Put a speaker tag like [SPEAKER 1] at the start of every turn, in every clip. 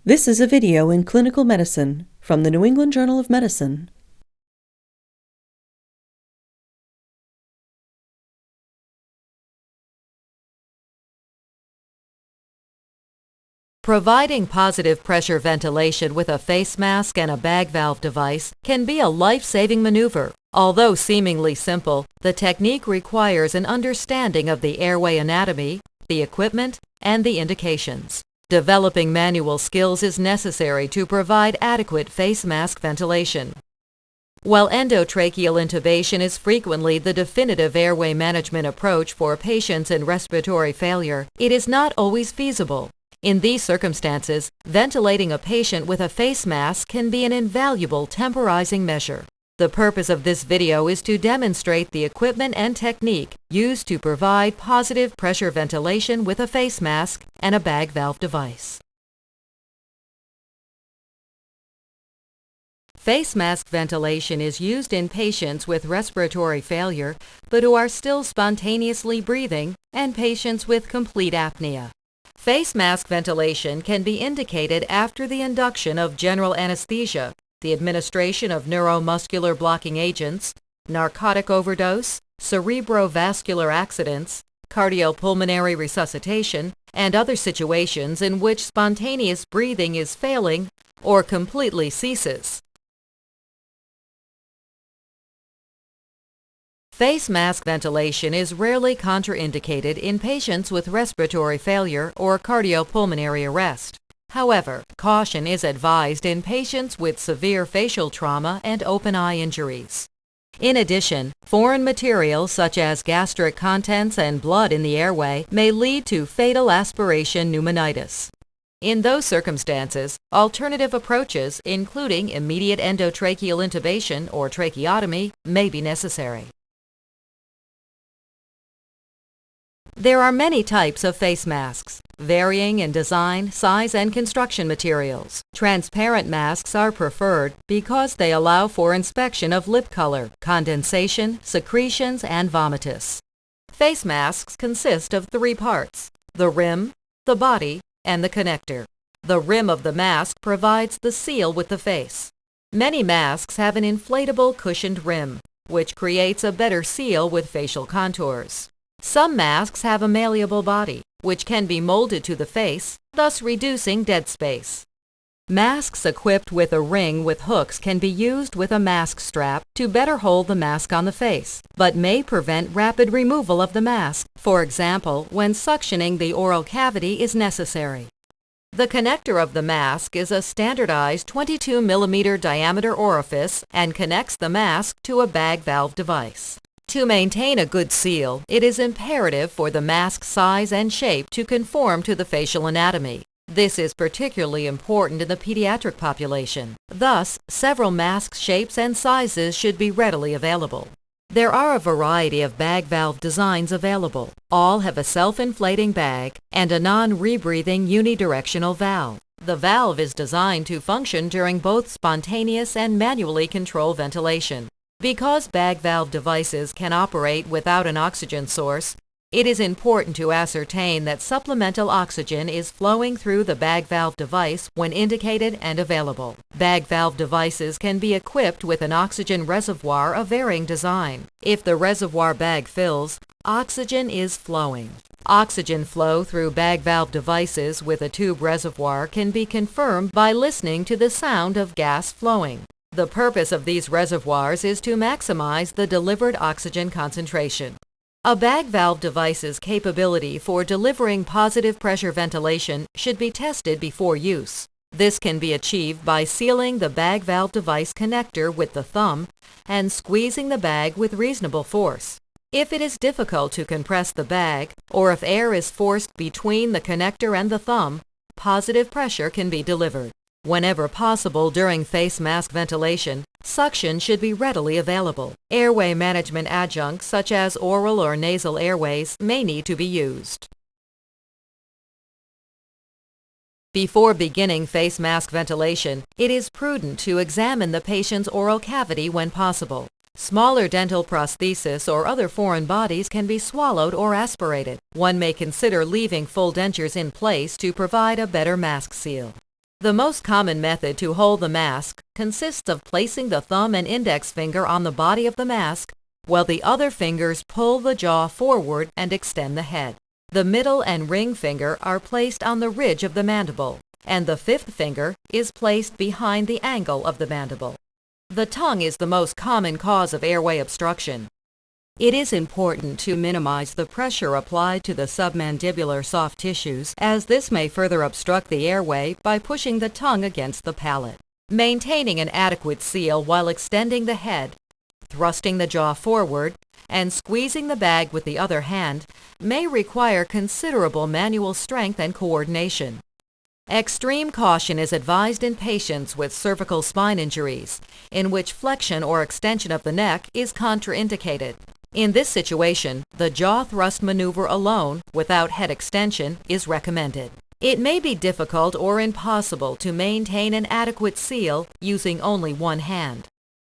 [SPEAKER 1] This is a video in clinical medicine from the New England Journal of Medicine.
[SPEAKER 2] Providing positive pressure ventilation with a face mask and a bag valve device can be a life-saving maneuver. Although seemingly simple, the technique requires an understanding of the airway anatomy, the equipment, and the indications. Developing manual skills is necessary to provide adequate face mask ventilation. While endotracheal intubation is frequently the definitive airway management approach for patients in respiratory failure, it is not always feasible. In these circumstances, ventilating a patient with a face mask can be an invaluable temporizing measure. The purpose of this video is to demonstrate the equipment and technique used to provide positive pressure ventilation with a face mask and a bag valve device. Face mask ventilation is used in patients with respiratory failure but who are still spontaneously breathing and patients with complete apnea. Face mask ventilation can be indicated after the induction of general anesthesia, the administration of neuromuscular blocking agents, narcotic overdose, cerebrovascular accidents, cardiopulmonary resuscitation, and other situations in which spontaneous breathing is failing or completely ceases. Face mask ventilation is rarely contraindicated in patients with respiratory failure or cardiopulmonary arrest. However, caution is advised in patients with severe facial trauma and open eye injuries. In addition, foreign materials such as gastric contents and blood in the airway may lead to fatal aspiration pneumonitis. In those circumstances, alternative approaches, including immediate endotracheal intubation or tracheotomy, may be necessary. There are many types of face masks, varying in design, size, and construction materials. Transparent masks are preferred because they allow for inspection of lip color, condensation, secretions, and vomitus. Face masks consist of three parts: the rim, the body, and the connector. The rim of the mask provides the seal with the face. Many masks have an inflatable cushioned rim, which creates a better seal with facial contours. Some masks have a malleable body, which can be molded to the face, thus reducing dead space. Masks equipped with a ring with hooks can be used with a mask strap to better hold the mask on the face, but may prevent rapid removal of the mask, for example, when suctioning the oral cavity is necessary. The connector of the mask is a standardized 22 mm diameter orifice and connects the mask to a bag valve device. To maintain a good seal, it is imperative for the mask size and shape to conform to the facial anatomy. This is particularly important in the pediatric population. Thus, several mask shapes and sizes should be readily available. There are a variety of bag valve designs available. All have a self-inflating bag and a non-rebreathing unidirectional valve. The valve is designed to function during both spontaneous and manually controlled ventilation. Because bag valve devices can operate without an oxygen source, it is important to ascertain that supplemental oxygen is flowing through the bag valve device when indicated and available. Bag valve devices can be equipped with an oxygen reservoir of varying design. If the reservoir bag fills, oxygen is flowing. Oxygen flow through bag valve devices with a tube reservoir can be confirmed by listening to the sound of gas flowing. The purpose of these reservoirs is to maximize the delivered oxygen concentration. A bag valve device's capability for delivering positive pressure ventilation should be tested before use. This can be achieved by sealing the bag valve device connector with the thumb and squeezing the bag with reasonable force. If it is difficult to compress the bag, or if air is forced between the connector and the thumb, positive pressure can be delivered. Whenever possible during face mask ventilation, suction should be readily available. Airway management adjuncts such as oral or nasal airways may need to be used. Before beginning face mask ventilation, it is prudent to examine the patient's oral cavity when possible. Smaller dental prosthesis or other foreign bodies can be swallowed or aspirated. One may consider leaving full dentures in place to provide a better mask seal. The most common method to hold the mask consists of placing the thumb and index finger on the body of the mask while the other fingers pull the jaw forward and extend the head. The middle and ring finger are placed on the ridge of the mandible, and the fifth finger is placed behind the angle of the mandible. The tongue is the most common cause of airway obstruction. It is important to minimize the pressure applied to the submandibular soft tissues, as this may further obstruct the airway by pushing the tongue against the palate. Maintaining an adequate seal while extending the head, thrusting the jaw forward, and squeezing the bag with the other hand may require considerable manual strength and coordination. Extreme caution is advised in patients with cervical spine injuries, in which flexion or extension of the neck is contraindicated. In this situation, the jaw thrust maneuver alone, without head extension, is recommended. It may be difficult or impossible to maintain an adequate seal using only one hand.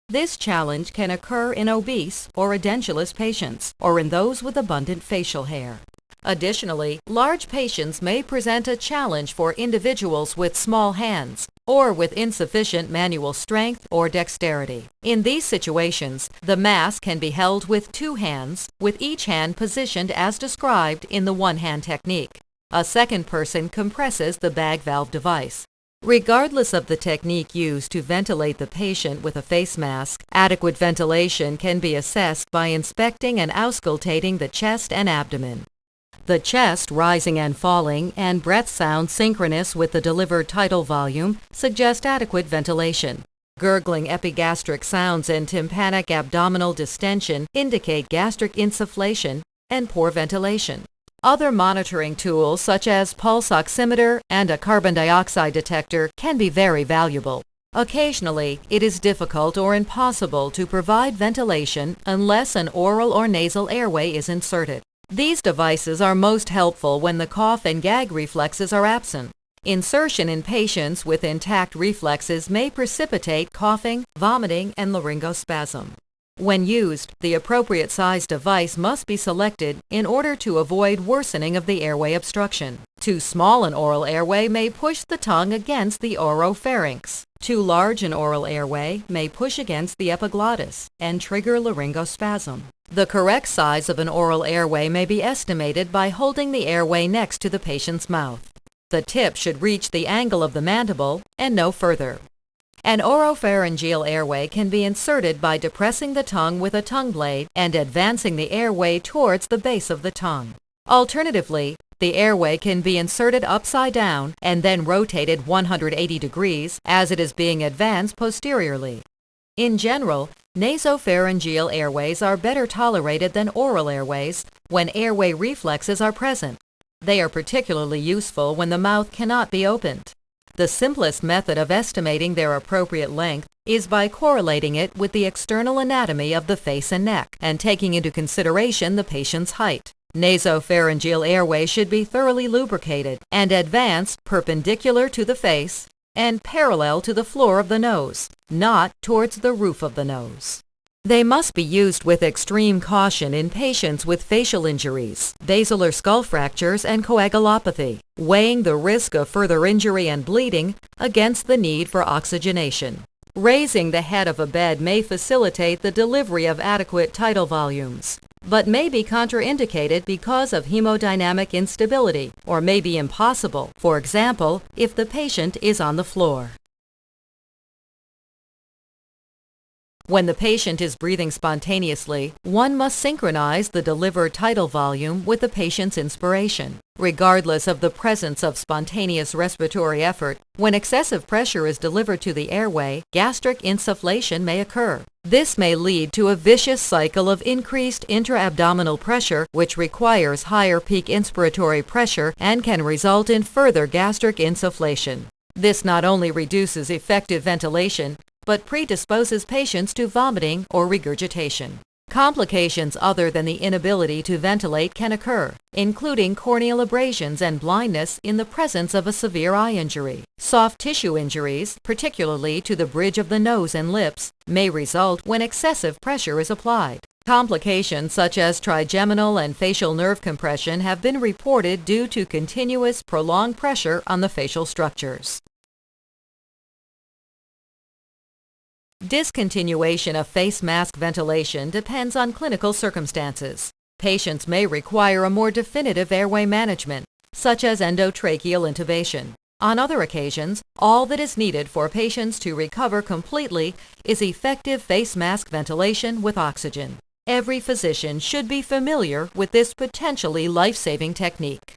[SPEAKER 2] This challenge can occur in obese or edentulous patients, or in those with abundant facial hair. Additionally, large patients may present a challenge for individuals with small hands or with insufficient manual strength or dexterity. In these situations, the mask can be held with two hands, with each hand positioned as described in the one-hand technique. A second person compresses the bag valve device. Regardless of the technique used to ventilate the patient with a face mask, adequate ventilation can be assessed by inspecting and auscultating the chest and abdomen. The chest rising and falling and breath sound synchronous with the delivered tidal volume suggest adequate ventilation. Gurgling epigastric sounds and tympanic abdominal distension indicate gastric insufflation and poor ventilation. Other monitoring tools such as pulse oximeter and a carbon dioxide detector can be very valuable. Occasionally, it is difficult or impossible to provide ventilation unless an oral or nasal airway is inserted. These devices are most helpful when the cough and gag reflexes are absent. Insertion in patients with intact reflexes may precipitate coughing, vomiting, and laryngospasm. When used, the appropriate size device must be selected in order to avoid worsening of the airway obstruction. Too small an oral airway may push the tongue against the oropharynx. Too large an oral airway may push against the epiglottis and trigger laryngospasm. The correct size of an oral airway may be estimated by holding the airway next to the patient's mouth. The tip should reach the angle of the mandible and no further. An oropharyngeal airway can be inserted by depressing the tongue with a tongue blade and advancing the airway towards the base of the tongue. Alternatively, the airway can be inserted upside down and then rotated 180 degrees as it is being advanced posteriorly. In general, nasopharyngeal airways are better tolerated than oral airways when airway reflexes are present. They are particularly useful when the mouth cannot be opened. The simplest method of estimating their appropriate length is by correlating it with the external anatomy of the face and neck and taking into consideration the patient's height. Nasopharyngeal airway should be thoroughly lubricated and advanced perpendicular to the face and parallel to the floor of the nose, not towards the roof of the nose. They must be used with extreme caution in patients with facial injuries, basilar skull fractures, and coagulopathy, weighing the risk of further injury and bleeding against the need for oxygenation. Raising the head of a bed may facilitate the delivery of adequate tidal volumes, but may be contraindicated because of hemodynamic instability or may be impossible, for example, if the patient is on the floor. When the patient is breathing spontaneously, one must synchronize the delivered tidal volume with the patient's inspiration. Regardless of the presence of spontaneous respiratory effort, when excessive pressure is delivered to the airway, gastric insufflation may occur. This may lead to a vicious cycle of increased intra-abdominal pressure, which requires higher peak inspiratory pressure and can result in further gastric insufflation. This not only reduces effective ventilation, but predisposes patients to vomiting or regurgitation. Complications other than the inability to ventilate can occur, including corneal abrasions and blindness in the presence of a severe eye injury. Soft tissue injuries, particularly to the bridge of the nose and lips, may result when excessive pressure is applied. Complications such as trigeminal and facial nerve compression have been reported due to continuous, prolonged pressure on the facial structures. Discontinuation of face mask ventilation depends on clinical circumstances. Patients may require a more definitive airway management, such as endotracheal intubation. On other occasions, all that is needed for patients to recover completely is effective face mask ventilation with oxygen. Every physician should be familiar with this potentially life-saving technique.